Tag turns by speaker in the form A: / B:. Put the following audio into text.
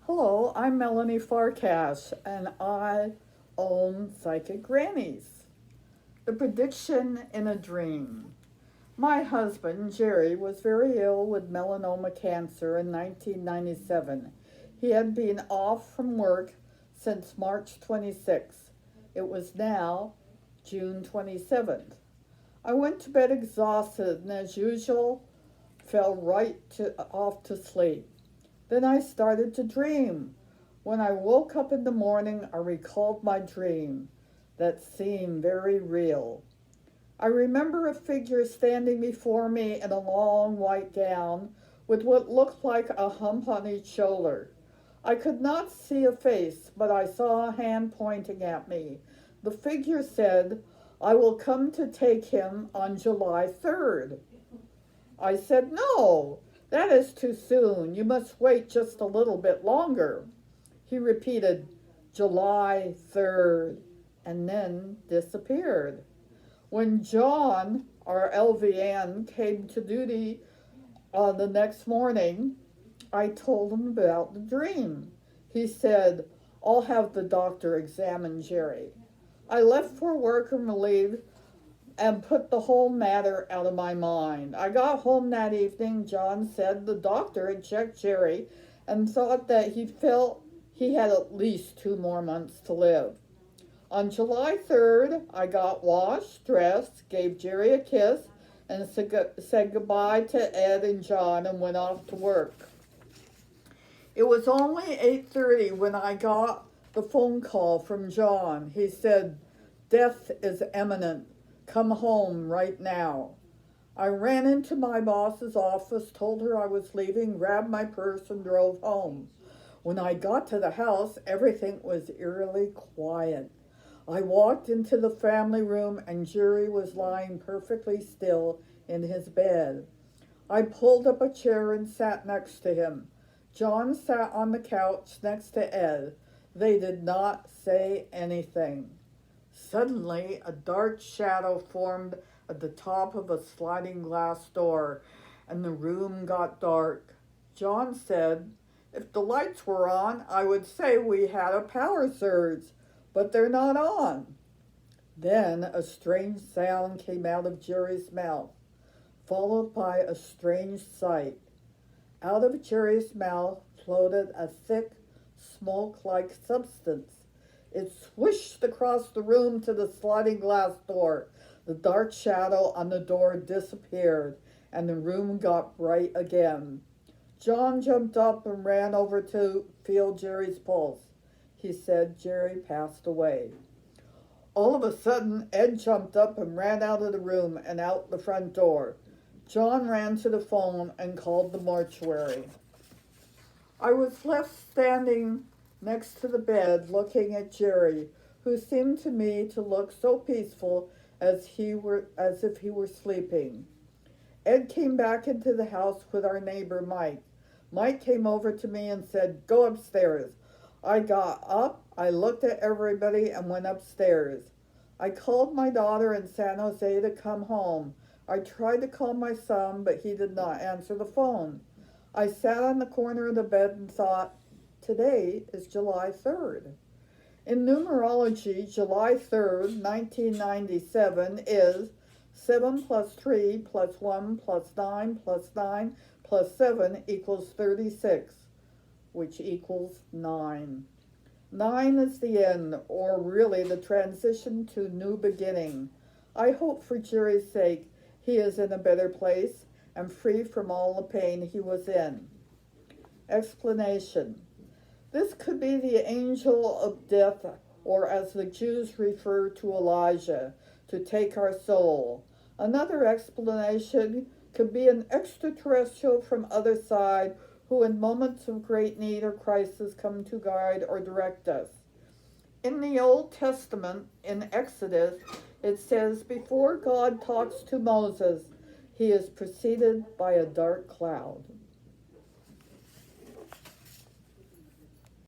A: Hello, I'm Melanie Farkash, and I own Psychic Grannies. The prediction in a dream. My husband, Jerry, was very ill with melanoma cancer in 1997. He had been off from work since March 26th. It was now June 27th. I went to bed exhausted and, as usual, fell off to sleep. Then I started to dream. When I woke up in the morning, I recalled my dream that seemed very real. I remember a figure standing before me in a long white gown with what looked like a hump on each shoulder. I could not see a face, but I saw a hand pointing at me. The figure said, "I will come to take him on July 3rd." I said, "No, that is too soon. You must wait just a little bit longer." He repeated, "July 3rd," and then disappeared. When John, our LVN, came to duty the next morning, I told him about the dream. He said, "I'll have the doctor examine Jerry." I left for work and relieved and put the whole matter out of my mind. I got home that evening. John said the doctor had checked Jerry and thought that he felt he had at least 2 more months to live. On July 3rd, I got washed, dressed, gave Jerry a kiss, and said goodbye to Ed and John and went off to work. It was only 8:30 when I got the phone call from John. He said, "Death is imminent. Come home right now." I ran into my boss's office, told her I was leaving, grabbed my purse, and drove home. When I got to the house, everything was eerily quiet. I walked into the family room, and Jerry was lying perfectly still in his bed. I pulled up a chair and sat next to him. John sat on the couch next to Ed. They did not say anything. Suddenly, a dark shadow formed at the top of a sliding glass door, and the room got dark. John said, "If the lights were on, I would say we had a power surge, but they're not on." Then a strange sound came out of Jerry's mouth, followed by a strange sight. Out of Jerry's mouth floated a thick, smoke-like substance. It swished across the room to the sliding glass door. The dark shadow on the door disappeared, and the room got bright again. John jumped up and ran over to feel Jerry's pulse. He said Jerry passed away. All of a sudden, Ed jumped up and ran out of the room and out the front door. John ran to the phone and called the mortuary. I was left standing next to the bed looking at Jerry, who seemed to me to look so peaceful as if he were sleeping. Ed came back into the house with our neighbor Mike. Mike came over to me and said, "Go upstairs." I got up, I looked at everybody, and went upstairs. I called my daughter in San Jose to come home. I tried to call my son, but he did not answer the phone. I sat on the corner of the bed and thought, today is July 3rd. In numerology, July 3rd, 1997 is 7 plus 3 plus 1 plus 9 plus 9 plus 7 equals 36, which equals 9. 9 is the end, or really the transition to new beginning. I hope for Jerry's sake he is in a better place and free from all the pain he was in. Explanation. This could be the angel of death, or as the Jews refer to Elijah, to take our soul. Another explanation could be an extraterrestrial from other side who in moments of great need or crisis come to guide or direct us. In the Old Testament, in Exodus, it says, before God talks to Moses, he is preceded by a dark cloud.